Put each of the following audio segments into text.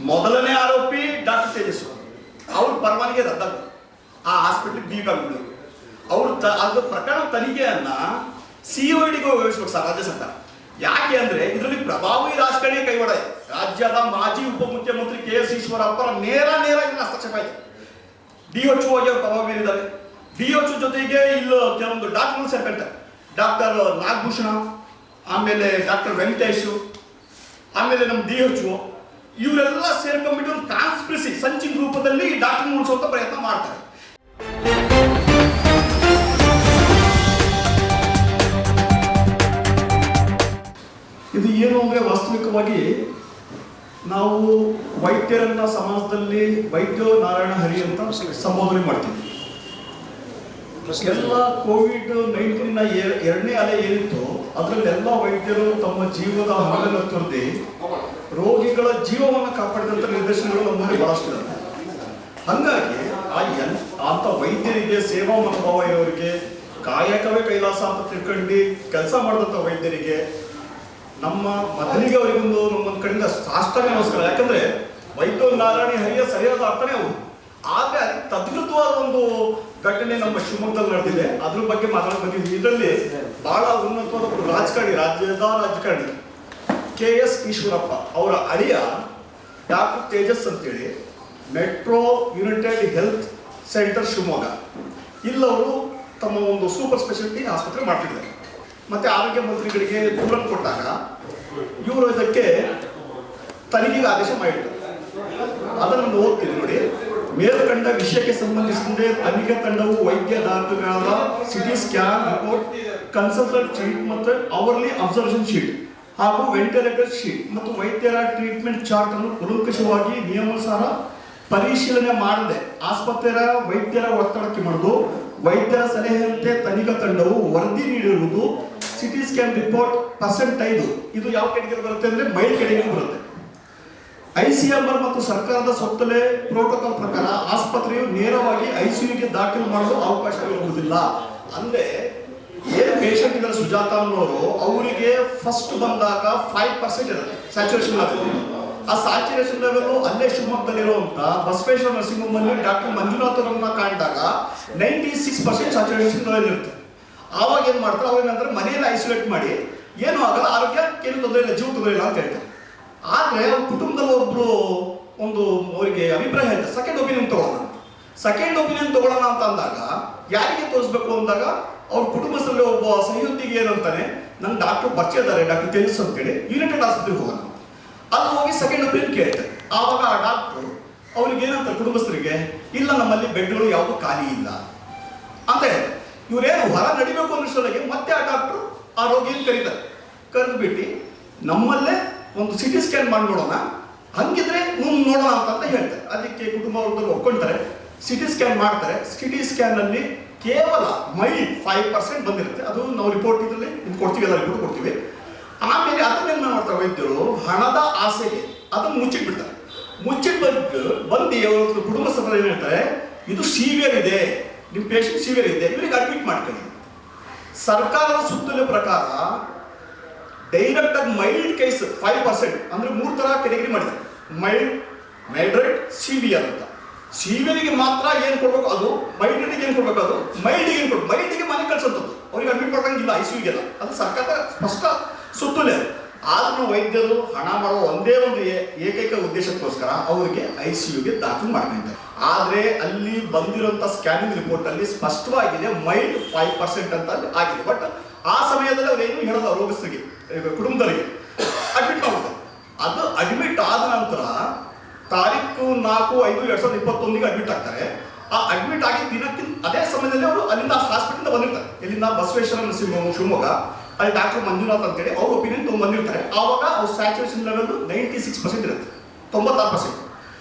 ಮೊದಲನೇ ಆರೋಪಿ ಡಾಕ್ಟರ್ ತೇಜಸ್ವಿ, ಅವ್ರ ಪರವಾನಗಿ ರದ್ದಾಗ ಆ ಹಾಸ್ಪಿಟ್ಲಿಗೆ ಬೀಗಾಗ್ಬಿಡು. ಅವ್ರು ಅದು ಪ್ರಕರಣ ತನಿಖೆಯನ್ನ CIDಗೆ ವಹಿಸ್ಬೇಕು ಸರ್ ರಾಜ್ಯ ಸರ್ಕಾರ. ಯಾಕೆ ಅಂದ್ರೆ ಇದರಲ್ಲಿ ಪ್ರಭಾವಿ ರಾಜಕಾರಣಿ ಕೈವಾಡ ಇದೆ. ರಾಜ್ಯದ ಮಾಜಿ ಉಪಮುಖ್ಯಮಂತ್ರಿ KS ಈಶ್ವರಪ್ಪರ ನೇರ ಇಲ್ಲಿ ಹಸ್ತಕ್ಷೇಪ ಇದೆ. DHO ಆಗಿ ಅವರು ಪ್ರಭಾವಿ ಬೀರಿದ್ದಾರೆ. DHO ಜೊತೆಗೆ ಇಲ್ಲಿ ಕೆಲವೊಂದು ಡಾಕ್ಟರ್ಗಳು ಸೇರ್ಕೊಂತಾರೆ. ಡಾಕ್ಟರ್ ನಾಗಭೂಷಣ, ಆಮೇಲೆ ಡಾಕ್ಟರ್ ವೆಂಕಟೇಶ್, ಆಮೇಲೆ ನಮ್ಮ DHO, ಇವರೆಲ್ಲ ಸೇರ್ಕೊಂಡ್ಬಿಟ್ಟು ಒಂದು ಕಾನ್ಸ್ಪಿರಸಿ ಸಂಚಿನ ರೂಪದಲ್ಲಿ ಡಾಕ್ಟರ್ ಮುಗಿಸುವಂತ ಪ್ರಯತ್ನ ಮಾಡ್ತಾರೆ. ಇದು ಏನು ಅಂದ್ರೆ ವಾಸ್ತವಿಕವಾಗಿ ನಾವು ವೈದ್ಯರನ್ನ ಸಮಾಜದಲ್ಲಿ ವೈದ್ಯೋ ನಾರಾಯಣ ಹರಿ ಅಂತ ಸಂಬೋಧನೆ ಮಾಡ್ತೀವಿ. ಎಲ್ಲ COVID-19 ಎರಡನೇ ಅಲೆ ಏನಿತ್ತು ಅದರಲ್ಲಿ ಎಲ್ಲ ವೈದ್ಯರು ತಮ್ಮ ಜೀವದ ಹಣವನ್ನು ತೊರೆದು ರೋಗಿಗಳ ಜೀವವನ್ನು ಕಾಪಾಡಿದಂಥ ನಿರ್ದೇಶನಗಳು ನಮ್ಮಲ್ಲಿ ಬಹಳಷ್ಟಿದೆ. ಹಾಗಾಗಿ ಅಂತ ವೈದ್ಯರಿಗೆ ಸೇವಾ ಮನೋಭಾವ ಇರೋರಿಗೆ, ಕಾಯಕವೇ ಕೈಲಾಸ ಅಂತ ತಿಳ್ಕೊಂಡು ಕೆಲಸ ಮಾಡಿದಂಥ ವೈದ್ಯರಿಗೆ, ನಮ್ಮ ಮೊದಲಿಗೆ ಅವರಿಗೊಂದು ನಮ್ಮ ಕಡೆಯಿಂದ ಸಾಷ್ಟಾಂಗ ನಮಸ್ಕಾರ. ಯಾಕಂದ್ರೆ ವೈದ್ಯ ನಾರಾಯಣ ಹರಿಯ ಸರಿಯಾದ ಅರ್ಥನೇ ಅವರು. ಆದ್ರೆ ಅದಕ್ಕೆ ತದ್ವಿರುದ್ಧವಾದ ಒಂದು ಘಟನೆ ನಮ್ಮ ಶಿವಮೊಗ್ಗದಲ್ಲಿ ನಡೆದಿದೆ. ಅದ್ರ ಬಗ್ಗೆ ಮಾತಾಡೋದು ಬಂದಿದ್ವಿ. ಇದರಲ್ಲಿ ಬಹಳ ಉನ್ನತವಾದ ರಾಜಕಾರಣಿ, ರಾಜ್ಯದ ರಾಜಕಾರಣಿ KS ಈಶ್ವರಪ್ಪ ಅವರ ಅಳಿಯ ಡಾಕ್ಟರ್ ತೇಜಸ್ ಅಂತೇಳಿ metro united health centre Shivamogga ಇಲ್ಲವರು ತಮ್ಮ ಒಂದು ಸೂಪರ್ ಸ್ಪೆಷಾಲಿಟಿ ಆಸ್ಪತ್ರೆ ಮಾಡ್ತಿದ್ದಾರೆ. ಮತ್ತೆ ಆರೋಗ್ಯ ಮಂತ್ರಿಗಳಿಗೆ ದೂರ ಕೊಟ್ಟಾಗ ಇವರು ಇದಕ್ಕೆ ತನಿಖೆಗೆ ಆದೇಶ ಮಾಡಿದ್ದಾರೆ. ಅದನ್ನು ಓದ್ತೀನಿ ನೋಡಿ. ಮೇಲ್ಕಂಡ ವಿಷಯಕ್ಕೆ ಸಂಬಂಧಿಸಿದಂತೆ ತನಿಖಾ ತಂಡವು ವೈದ್ಯ ದಾಖಲೆಗಳಾದ CT scan report, consultant sheet ಮತ್ತು ಅವರ್ಲಿ ಅಬ್ಸರ್ವೇಷನ್ ಶೀಟ್ ಹಾಗೂ ವೆಂಟಿಲೇಟರ್ ಶೀಟ್ ಮತ್ತು ವೈದ್ಯರ ಟ್ರೀಟ್ಮೆಂಟ್ ಚಾರ್ಟ್ ಅನ್ನು ಕೂಲಂಕಷವಾಗಿ ನಿಯಮಾನುಸಾರ ಪರಿಶೀಲನೆ ಮಾಡದೆ ಆಸ್ಪತ್ರೆಯ ವೈದ್ಯರ ಒತ್ತಡಕ್ಕೆ ಮಾಡಿದು ವೈದ್ಯರ ಸಲಹೆಯಂತೆ ತನಿಖಾ ತಂಡವು ವರದಿ ನೀಡಿರುವುದು CT ಸ್ಕ್ಯಾನ್ ರಿಪೋರ್ಟ್ %5 ಇದು ಯಾವ ಕೆಟಗರಿ ಬರುತ್ತೆ ಅಂದ್ರೆ ಮೈಲ್ಡ್ ಕೆಟಗರಿ ಬರುತ್ತೆ. ICMR ಮತ್ತು ಸರ್ಕಾರದ ಸುತ್ತಲೇ ಪ್ರೋಟೋಕಾಲ್ ಪ್ರಕಾರ ಆಸ್ಪತ್ರೆಯು ನೇರವಾಗಿ ICUಗೆ ದಾಖಲು ಮಾಡಲು ಅವಕಾಶವಿರುವುದಿಲ್ಲ. ಅಂದ್ರೆ ಏನು ಪೇಷಂಟ್ ಇದ್ದಾರೆ ಸುಜಾತ ಅನ್ನೋರು, ಅವರಿಗೆ ಫಸ್ಟ್ ಬಂದಾಗ 5% ಇರುತ್ತೆ ಸ್ಯಾಚುರೇಷನ್ ಲೆವೆಲ್. ಆ ಸ್ಯಾಚುರೇಷನ್ ಲೆವೆಲ್ ಅಲ್ಲೇ ಶಿವಮೊಗ್ಗದಲ್ಲಿರುವಂತ ಬಸವೇಶ್ವರ ನರ್ಸಿಂಗ್ ಹೋಮ್ ಅಲ್ಲಿ ಡಾಕ್ಟರ್ ಮಂಜುನಾಥ್ ಅವರನ್ನ ಕಾಣಿದಾಗ 96% ಸ್ಯಾಚುರೇಷನ್ ಲೆವೆಲ್ ಇರುತ್ತೆ. ಆವಾಗ ಏನ್ ಮಾಡ್ತಾರೆ, ಅವ್ರೇನಂದ್ರೆ ಮನೆಯಲ್ಲಿ ಐಸೋಲೇಟ್ ಮಾಡಿ ಏನು ಆಗಲ್ಲ, ಆರೋಗ್ಯ ಏನು ತೊಂದರೆ ಇಲ್ಲ, ಜೀವ ತೊಂದರೆ ಇಲ್ಲ ಅಂತ ಹೇಳ್ತಾರೆ. ಆದ್ರೆ ಅವ್ರ ಕುಟುಂಬದಲ್ಲಿ ಒಬ್ರು ಒಂದು ಅವರಿಗೆ ಅಭಿಪ್ರಾಯ ಹೇಳ್ತಾರೆ, ಸೆಕೆಂಡ್ ಒಪಿನಿಯನ್ ತಗೊಳ್ಳೋಣ ಅಂತ ಅಂದಾಗ ಯಾರಿಗೆ ತೋರಿಸ್ಬೇಕು ಅಂದಾಗ ಅವ್ರ ಕುಟುಂಬದಲ್ಲಿ ಒಬ್ಬ ಸಹೋದ್ಯೋಗಿ ಏನಂತಾನೆ, ನನ್ನ ಡಾಕ್ಟರ್ ಪರಿಚಯ ಇದ್ದಾರೆ ಡಾಕ್ಟರ್ ತೇಜಸ್ ಅಂತೇಳಿ, ಯುನೈಟೆಡ್ ಆಸ್ಪತ್ರೆಗೆ ಹೋಗೋಣ. ಅಲ್ಲಿ ಹೋಗಿ ಸೆಕೆಂಡ್ ಒಪಿನಿಯನ್ ಕೇಳ್ತಾರೆ. ಆವಾಗ ಆ ಡಾಕ್ಟರ್ ಅವ್ರಿಗೆ ಏನಂತಾರೆ ಕುಟುಂಬಸ್ಥರಿಗೆ, ಇಲ್ಲ ನಮ್ಮಲ್ಲಿ ಬೆಡ್ಗಳು ಯಾವುದು ಖಾಲಿ ಇಲ್ಲ ಅಂತ ಹೇಳಿ ಇವ್ರೇನು ಹೊರ ನಡಿಬೇಕು ಅನ್ನೋಷ್ಟೊಳಗೆ ಮತ್ತೆ ಆ ಡಾಕ್ಟರ್ ಆ ರೋಗಿಯನ್ನು ಕರೆದು ಬಿಟ್ಟು ನಮ್ಮಲ್ಲೇ ಒಂದು CT ಸ್ಕ್ಯಾನ್ ಮಾಡಿ ನೋಡೋಣ, ಹಂಗಿದ್ರೆ ನೋಡೋಣ ಅಂತ ಹೇಳ್ತಾರೆ. ಅದಕ್ಕೆ ಕುಟುಂಬ ವರ್ಗದಲ್ಲಿ ಒಪ್ಕೊಳ್ತಾರೆ. CT ಸ್ಕ್ಯಾನ್ ಮಾಡ್ತಾರೆ. CT ಸ್ಕ್ಯಾನ್ ಅಲ್ಲಿ ಕೇವಲ ಮೈಲ್ಡ್ 5% ಬಂದಿರುತ್ತೆ. ಅದು ನಾವು ರಿಪೋರ್ಟ್ ಇದರಲ್ಲಿ ಕೊಡ್ತೀವಿ, ಎಲ್ಲ ರಿಪೋರ್ಟ್ ಕೊಡ್ತೀವಿ. ಆಮೇಲೆ ಅದನ್ನೇನು ಮಾಡ್ತಾರೆ ವೈದ್ಯರು, ಹಣದ ಆಸೆಗೆ ಅದನ್ನು ಮುಚ್ಚಿಟ್ಬಿಡ್ತಾರೆ. ಬಂದು ಅವ್ರ ಕುಟುಂಬಸ್ಥರು ಏನು ಹೇಳ್ತಾರೆ, ಇದು ಸಿವಿಯರ್ ಇದೆ, ನಿಮ್ಮ ಪೇಷಂಟ್ ಸಿವಿಯರ್ ಇದೆ, ಇವರಿಗೆ ಅಡ್ಮಿಟ್ ಮಾಡ್ಕೊಳ್ಳಿ. ಸರ್ಕಾರದ ಸುತ್ತೋಲೆ ಪ್ರಕಾರ ಡೈರೆಕ್ಟ್ ಆಗಿ ಮೈಲ್ಡ್ ಕೇಸ್ 5% ಅಂದ್ರೆ 3 ತರ ಕೆಟಗರಿ ಮಾಡಿದ್ದಾರೆ, ಮೈಲ್ಡ್, ಮೈಡ್ರೇಟ್, ಸಿವಿಯರ್ ಅಂತ. ಸಿವಿಯರ್ಗೆ ಮಾತ್ರ ಏನ್ ಕೊಡ್ಬೇಕು ಅದು, ಮೈಡ್ರೇಟ್ಗೆ ಏನ್ ಕೊಡ್ಬೇಕು ಅದು, ಮೈಲ್ಡ್ಗೆ ಏನ್ ಕೊಡ್ಬೇಕು, ಮೈಲ್ಡ್ಗೆ ಮನೆ ಕಳ್ಸಂತದ್ದು, ಅವ್ರಿಗೆ ಅಡ್ಮಿಟ್ ಮಾಡ್ದಂಗಿಲ್ಲ ICUಗೆಲ್ಲ, ಅದು ಸರ್ಕಾರದ ಸ್ಪಷ್ಟ ಸುತ್ತೋಲೆ. ಆದ್ರೂ ವೈದ್ಯರು ಹಣ ಮಾಡುವ ಒಂದೇ ಒಂದು ಏಕೈಕ ಉದ್ದೇಶಕ್ಕೋಸ್ಕರ ಅವರಿಗೆ ICUಗೆ ದಾಖಲು ಮಾಡ್ಕೊಂತಾರೆ. ಆದ್ರೆ ಅಲ್ಲಿ ಬಂದಿರುವಂತ ಸ್ಕ್ಯಾನಿಂಗ್ ರಿಪೋರ್ಟ್ ಅಲ್ಲಿ ಸ್ಪಷ್ಟವಾಗಿದೆ ಮೈಲ್ಡ್ 5% ಅಂತ ಆಗಿದೆ. ಬಟ್ ಆ ಸಮಯದಲ್ಲಿ ಅವ್ರೇನು ಹೇಳೋದು ರೋಗಸ್ಥರಿಗೆ, ಕುಟುಂಬದವರಿಗೆ ಅಡ್ಮಿಟ್ ಮಾಡ್ತಾರೆ. ಅದು ಅಡ್ಮಿಟ್ ಆದ ನಂತರ ತಾರೀಕು 4/5/2021 ಅಡ್ಮಿಟ್ ಆಗ್ತಾರೆ. ಆ ಅಡ್ಮಿಟ್ ಆಗಿ ದಿನಕ್ಕಿಂತ ಅದೇ ಸಮಯದಲ್ಲಿ ಅವರು ಅಲ್ಲಿಂದ ಹಾಸ್ಪಿಟಲ್ ಬಂದಿರ್ತಾರೆ. ಇಲ್ಲಿಂದ ಬಸವೇಶ್ವರ ನರ್ಸಿಂಗ್ ಹೋಮ್ ಶಿವಮೊಗ್ಗ, ಅಲ್ಲಿ ಡಾಕ್ಟರ್ ಮಂಜುನಾಥ್ ಅಂತೇಳಿ ಅವ್ರ ಒಪಿನಿಯನ್ ತೊಗೊಂಡ್ಬಂದಿರ್ತಾರೆ. ಆವಾಗ ಅವ್ರ ಸ್ಯಾಚುರೇಷನ್ ಲೆವೆಲ್ 96% ಇರುತ್ತೆ, 96%.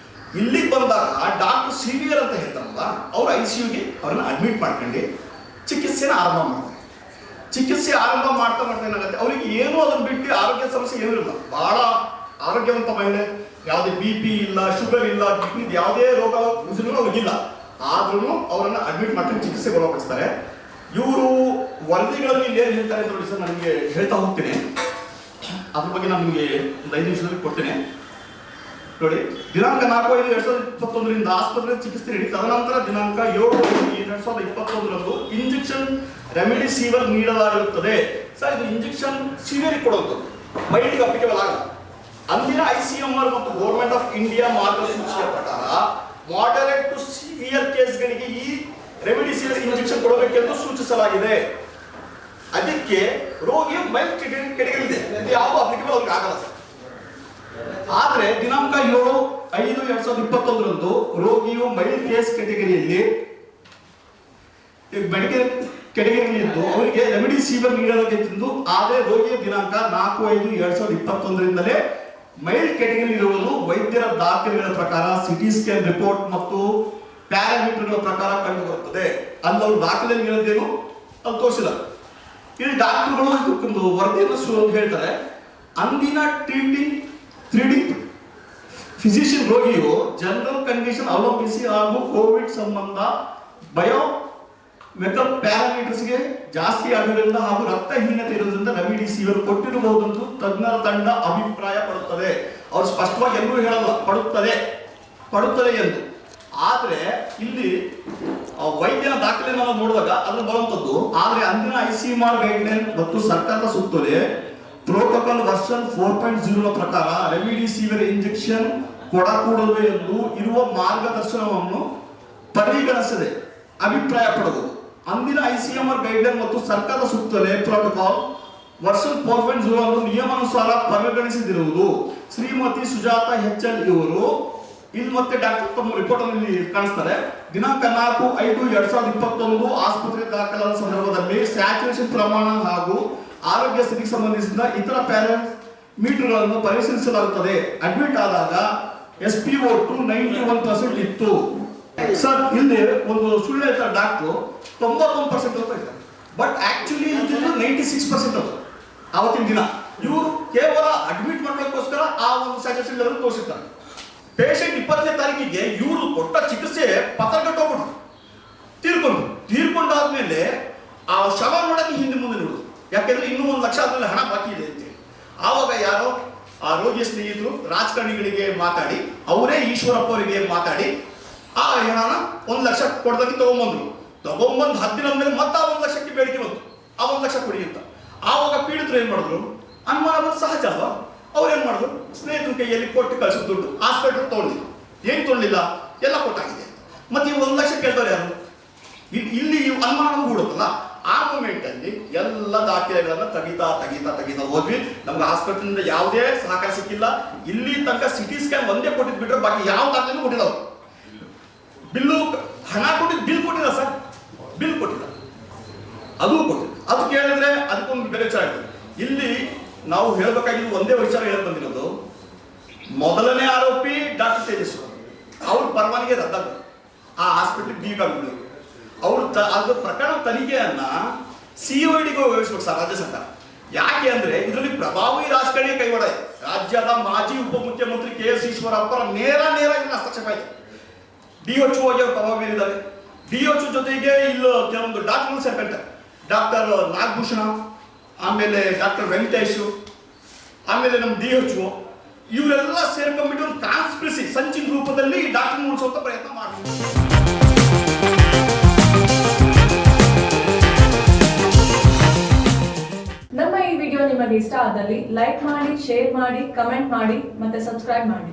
ಇಲ್ಲಿಗೆ ಬಂದಾಗ ಡಾಕ್ಟರ್ ಸಿವಿಯರ್ ಅಂತ ಹೇಳ್ತಾರಲ್ಲ, ಅವ್ರು ICUಗೆ ಅವ್ರನ್ನ ಅಡ್ಮಿಟ್ ಮಾಡ್ಕೊಂಡು ಚಿಕಿತ್ಸೆನ ಆರಂಭ ಮಾಡ್ತಾರೆ. ಚಿಕಿತ್ಸೆ ಆರಂಭ ಮಾಡ್ತಾ ಏನಾಗುತ್ತೆ, ಅವರಿಗೆ ಏನೂ ಅದನ್ನು ಬಿಟ್ಟು ಆರೋಗ್ಯ ಸಮಸ್ಯೆ ಏನೂ ಇಲ್ಲ, ಬಹಳ ಆರೋಗ್ಯವಂತ ಮಹಿಳೆ, ಯಾವುದೇ BP ಇಲ್ಲ, ಶುಗರ್ ಇಲ್ಲ, ಕಿಡ್ನಿ ಯಾವುದೇ ರೋಗ ರುಜಿನಗಳು ಅವ್ರಿಗಿಲ್ಲ. ಆದ್ರೂ ಅವರನ್ನು ಅಡ್ಮಿಟ್ ಮಾಡ್ಕೊಂಡು ಚಿಕಿತ್ಸೆಗೆ ಒಳಪಡಿಸ್ತಾರೆ. ಇವರು ವರದಿಗಳಲ್ಲಿ ಏನು ಹೇಳ್ತಾರೆ ಅಂತ ನೋಡಿ ಸರ್, ನನಗೆ ಹೇಳ್ತಾ ಹೋಗ್ತೀನಿ. ಅದ್ರ ಬಗ್ಗೆ ನಾನು ನಿಮಗೆ ಒಂದು 5 ನಿಮಿಷದಲ್ಲಿ ಕೊಡ್ತೇನೆ. ನೋಡಿ, ದಿನಾಂಕ 4/5/2021 ಆಸ್ಪತ್ರೆ ಚಿಕಿತ್ಸೆ ನೀಡಿ ತದನಂತರ ದಿನಾಂಕ 7/5/2021 ಇಂಜೆಕ್ಷನ್ ರೆಮಿಡಿಸಿವಿರ್ ನೀಡಲಾಗಿರುತ್ತದೆ. ಸರ್, ಇದು ಇಂಜೆಕ್ಷನ್ ಸಿವಿಯರ್ ಕೊಡುವಂಥದ್ದು, ಮೈಲ್ಡ್ ಅಪ್ಲಿಕೇಬಲ್ ಆಗಲ್ಲ. ಅಂದಿನ ICMR ಮತ್ತು ಗೌರ್ಮೆಂಟ್ ಆಫ್ ಇಂಡಿಯಾ ಮಾರ್ಗಸೂಚಿಯ ಪ್ರಕಾರ ಮಾಡರೇಟ್ ಟು ಸಿವಿಯರ್ ಕೇಸ್ಗಳಿಗೆ ಈ ರೆಮಿಡಿಸಿವಿರ್ ಇಂಜೆಕ್ಷನ್ ಕೊಡಬೇಕೆಂದು ಸೂಚಿಸಲಾಗಿದೆ. ಅದಕ್ಕೆ ರೋಗಿಯು ಮೈಲ್ಡ್ ಕೆಟಗರಿ ಇದೆ, ಇದು ಯಾವ ಅಪ್ಲಿಕೇಬಲ್ ಅವ್ರಿಗೆ ಆಗಲ್ಲ ಸರ್. ಆದ್ರೆ ದಿನಾಂಕ 7/5/2021 ರೋಗಿಯು ಮೈಲ್ಡ್ ಕೇಸ್ ಕೆಟಗರಿಯಲ್ಲಿ ಮೆಡಿಕಲ್ ಕೆಟಗರಿಯಲ್ಲಿದ್ದು ಅವರಿಗೆ ರೆಮಿಡಿಸಿವಿರ್ ನೀಡಲಾಗಿದ್ದು, ಆದರೆ ರೋಗಿಯ ದಿನಾಂಕ 4/5/2021 ಮೈಲ್ಡ್ ಕೆಟಗರಿ ಇರುವುದು ವೈದ್ಯರ ದಾಖಲೆಗಳ ಪ್ರಕಾರ ಸಿಟಿ ಸ್ಕ್ಯಾನ್ ರಿಪೋರ್ಟ್ ಮತ್ತು ಪ್ಯಾರಾಮೀಟರ್ಗಳ ಪ್ರಕಾರ ಕಂಡುಬರುತ್ತದೆ. ಅಲ್ಲಿ ಅವರು ದಾಖಲೆ ನೀಡೋದೇನು ಅಲ್ಲಿ ತೋರಿಸಿಲ್ಲ. ಇಲ್ಲಿ ಡಾಕ್ಟರ್ಗಳು ಇದಕ್ಕೊಂದು ವರದಿಯನ್ನು ಹೇಳ್ತಾರೆ. ಅಂದಿನ ಟ್ರೀಟಿಂಗ್ ಫಿಸಿಷಿಯನ್ ರೋಗಿಯು ಜನರಲ್ ಕಂಡೀಷನ್ ಅವಲಂಬಿಸಿ ಹಾಗೂ ಕೋವಿಡ್ ಸಂಬಂಧ ಬಯೋಮೆಟ್ರಿಕ್ ಪ್ಯಾರಾಮೀಟರ್ಸ್ಗೆ ಜಾಸ್ತಿ ಆಗಿರುವುದರಿಂದ ಹಾಗೂ ರಕ್ತಹೀನತೆ ಇರುವುದರಿಂದ ರೆಮಿಡಿಸಿವಿರ್ ಕೊಟ್ಟಿರಬಹುದೆಂದು ತಜ್ಞರ ತಂಡ ಅಭಿಪ್ರಾಯ ಪಡುತ್ತದೆ. ಅವರು ಸ್ಪಷ್ಟವಾಗಿ ಎಲ್ಲರೂ ಹೇಳಲ್ಲ, ಪಡುತ್ತದೆ ಎಂದು. ಆದರೆ ಇಲ್ಲಿ ವೈದ್ಯನ ದಾಖಲೆಯನ್ನು ನಾವು ನೋಡಿದಾಗ ಅದನ್ನು ಬರುವಂಥದ್ದು. ಆದರೆ ಅಂದಿನ ICMR ಗೈಡ್ಲೈನ್ ಮತ್ತು ಸರ್ಕಾರದ ಸುತ್ತೋಲೆ ಪ್ರೋಟೋಕಾಲ್ ವರ್ಷನ್ 4.0 ಪ್ರಕಾರ ರೆಮಿಡಿಸಿವಿರ್ ಇಂಜೆಕ್ಷನ್ ಕೊಡಕೂಡದು ಎಂದು ಇರುವ ಮಾರ್ಗದರ್ಶನವನ್ನು ಪರಿಗಣಿಸದೆ ಅಭಿಪ್ರಾಯ ಪಡುವುದು. ಅಂದಿನ ICMR ಗೈಡ್ಲೈನ್ ಮತ್ತು ಸರ್ಕಾರದ ಸುತ್ತೋಲೆ ಪ್ರೋಟೋಕಾಲ್ ವರ್ಷನ್ 4.0 ಅನ್ನು ನಿಯಮಾನುಸಾರ ಪರಿಗಣಿಸದಿರುವುದು. ಶ್ರೀಮತಿ ಸುಜಾತ HL ಇವರು ಇಲ್ಲಿ ಮತ್ತೆ ಡಾಕ್ಟರ್ ತಮ್ಮ ರಿಪೋರ್ಟ್ ಅಲ್ಲಿ ಕಾಣಿಸ್ತಾರೆ. ದಿನಾಂಕ 4/5/2021 ಆಸ್ಪತ್ರೆ ದಾಖಲಾದ ಸಂದರ್ಭದಲ್ಲಿ ಸ್ಯಾಚುರೇಷನ್ ಪ್ರಮಾಣ ಹಾಗೂ ಆರೋಗ್ಯ ಸ್ಥಿತಿಗೆ ಸಂಬಂಧಿಸಿದ ಇತರ ಪ್ಯಾರಾಮೀಟರ್ಗಳನ್ನು ಪರಿಶೀಲಿಸಲಾಗುತ್ತದೆ. ಅಡ್ಮಿಟ್ ಆದಾಗ SpO2 91% ಇತ್ತು. ಸರ್, ಇಲ್ಲಿ ಒಂದು ಸುಳ್ಳು ಹೇಳ್ತಾರೆ ಡಾಕ್ಟ್ರು, 91% ಅಂತ ಇದ್ದಾರೆ. ಬಟ್ ಆಕ್ಚುಲಿ ಇದು 96% ಅದು ಆವತ್ತಿನ ದಿನ. ಇವರು ಕೇವಲ ಅಡ್ಮಿಟ್ ಮಾಡಲಿಕ್ಕೋಸ್ಕರ ಆ ಒಂದು ಸ್ಯಾಚುರೇಷನ್ ಲೆವೆಲ್ ತೋರಿಸಿರ್ತಾರೆ. ಪೇಷಂಟ್ 20ನೇ ತಾರೀಕಿಗೆ ಇವರು ಕೊಟ್ಟ ಚಿಕಿತ್ಸೆ ಪತ್ರಗಟ್ಟೋಗ್ಬಿಟ್ಟು ತೀರ್ಕೊಂಡಾದ್ಮೇಲೆ ಆ ಶವ ನೋಡಕ್ಕೆ ಹಿಂದೆ ಮುಂದೆ ನೋಡುದು. ಯಾಕೆಂದ್ರೆ ಇನ್ನೂ 1 ಲಕ್ಷ ಆದ್ಮೇಲೆ ಹಣ ಬಾಕಿ ಇದೆ ಅಂತೇಳಿ. ಆವಾಗ ಯಾರೋ ಆ ರೋಗಿಯ ಸ್ನೇಹಿತರು ರಾಜಕಾರಣಿಗಳಿಗೆ ಮಾತಾಡಿ, ಅವರೇ ಈಶ್ವರಪ್ಪ ಅವರಿಗೆ ಮಾತಾಡಿ ಆ ಹಣನ 1 ಲಕ್ಷ ಕೊಡ್ದಾಗಿ ತಗೊಂಬಂದು 10 ದಿನದ ಮೇಲೆ ಮತ್ತೆ ಆ 1 ಲಕ್ಷಕ್ಕೆ ಬೇಡಿಕೆ ಬಂತು. ಆ 1 ಲಕ್ಷ ಕೊಡಿ ಅಂತ. ಆವಾಗ ಪೀಡಿತರು ಏನ್ ಮಾಡಿದ್ರು, ಅನುಮಾನ ಸಹಜ ಅಲ್ವಾ, ಅವ್ರೇನ್ ಮಾಡಿದ್ರು, ಸ್ನೇಹಿತರ ಕೈಯಲ್ಲಿ ಕೊಟ್ಟು ಕಳಿಸಿದ ದುಡ್ಡು ಹಾಸ್ಪಿಟಲ್ ತೊಗೊಂಡಿದ್ರು. ಏನ್ ತೊಗೊಂಡಿಲ್ಲ, ಎಲ್ಲ ಕೊಟ್ಟಾಗಿದೆ. ಮತ್ತೆ ಈ 1 ಲಕ್ಷ ಕೇಳ್ತಾರೆ ಯಾರು? ಇಲ್ಲಿ ಅನುಮಾನ ಕೂಡುತ್ತಲ್ಲ. ಆ ಮೂಮೆಂಟ್ ಅಲ್ಲಿ ಎಲ್ಲ ದಾಖಲೆಗಳನ್ನ ತೆಗಿತಾ ಹೋದ್ವಿ. ನಮ್ಗೆ ಹಾಸ್ಪಿಟಲ್ ಯಾವುದೇ ಸಹಕಾರ ಸಿಕ್ಕಿಲ್ಲ. ಇಲ್ಲಿ ತನಕ ಸಿಟಿ ಸ್ಕ್ಯಾನ್ ಒಂದೇ ಕೊಟ್ಟಿದ್ ಬಿಟ್ರೆ ಬಾಕಿ ಯಾವ ದಾಖಲೆನೂ ಕೊಟ್ಟಿಲ್ಲ. ಬಿಲ್ಲು ಹಣ ಕೊಟ್ಟಿದ್ದು ಬಿಲ್ ಕೊಟ್ಟಿಲ್ಲ ಸರ್, ಬಿಲ್ ಕೊಟ್ಟಿಲ್ಲ. ಅದು ಕೊಟ್ಟಿಲ್ಲ. ಅದು ಕೇಳಿದ್ರೆ ಅದಕ್ಕೊಂದು ಬೇರೆ ವಿಚಾರ ಇದೆ. ಇಲ್ಲಿ ನಾವು ಹೇಳ್ಬೇಕಾಗಿದ್ದು ಒಂದೇ ವಿಚಾರ ಹೇಳಕ್ ಬಂದಿರೋದು, ಮೊದಲನೇ ಆರೋಪಿ ಡಾಕ್ಟರ್ ತೇಜಸ್ವಿ, ಅವ್ರ ಪರವಾನಗಿ ರದ್ದಾಗ ಆ ಹಾಸ್ಪಿಟಲ್ ಬೀಗಾಗ್ಬಿಡೋದು. ಅವ್ರ ಅದ್ರ ಪ್ರಕರಣ ತನಿಖೆಯನ್ನ COIDಗೆ ವಹಿಸ್ಬೇಕು ಸರ್ ರಾಜ್ಯ ಸರ್ಕಾರ. ಯಾಕೆ ಅಂದ್ರೆ ಇದರಲ್ಲಿ ಪ್ರಭಾವಿ ರಾಜಕಾರಣಿ ಕೈವಾಡ ಇದೆ. ರಾಜ್ಯದ ಮಾಜಿ ಉಪಮುಖ್ಯಮಂತ್ರಿ KS ಈಶ್ವರಪ್ಪ ನೇರ ಹಸ್ತಕ್ಷೇಪ ಇದೆ. DHO ಅವರು ಪ್ರಭಾವ ಬೀರಿದ್ದಾರೆ. DHO ಜೊತೆಗೆ ಇಲ್ಲಿ ಕೆಲವೊಂದು ಡಾಕ್ಟರ್ಗಳು ಸೇರ್ಕೊಂತಾರೆ. ಡಾಕ್ಟರ್ ನಾಗಭೂಷಣ, ಆಮೇಲೆ ಡಾಕ್ಟರ್ ವೆಂಕಟೇಶ್, ಆಮೇಲೆ ನಮ್ಮ DHO, ಇವರೆಲ್ಲ ಸೇರ್ಕೊಂಡ್ಬಿಟ್ಟು ಒಂದು ಕಾನ್ಸ್ಪಿರಸಿ ಸಂಚಿನ ರೂಪದಲ್ಲಿ ಡಾಕ್ಟರ್ ಉಳಿಸುವಂತ ಪ್ರಯತ್ನ ಮಾಡ್ತಾರೆ. ನಮ್ಮ ಈ ವಿಡಿಯೋ ನಿಮಗೆ ಇಷ್ಟ ಆದಲ್ಲಿ ಲೈಕ್ ಮಾಡಿ, ಶೇರ್ ಮಾಡಿ, ಕಮೆಂಟ್ ಮಾಡಿ ಮತ್ತೆ ಸಬ್ಸ್ಕ್ರೈಬ್ ಮಾಡಿ.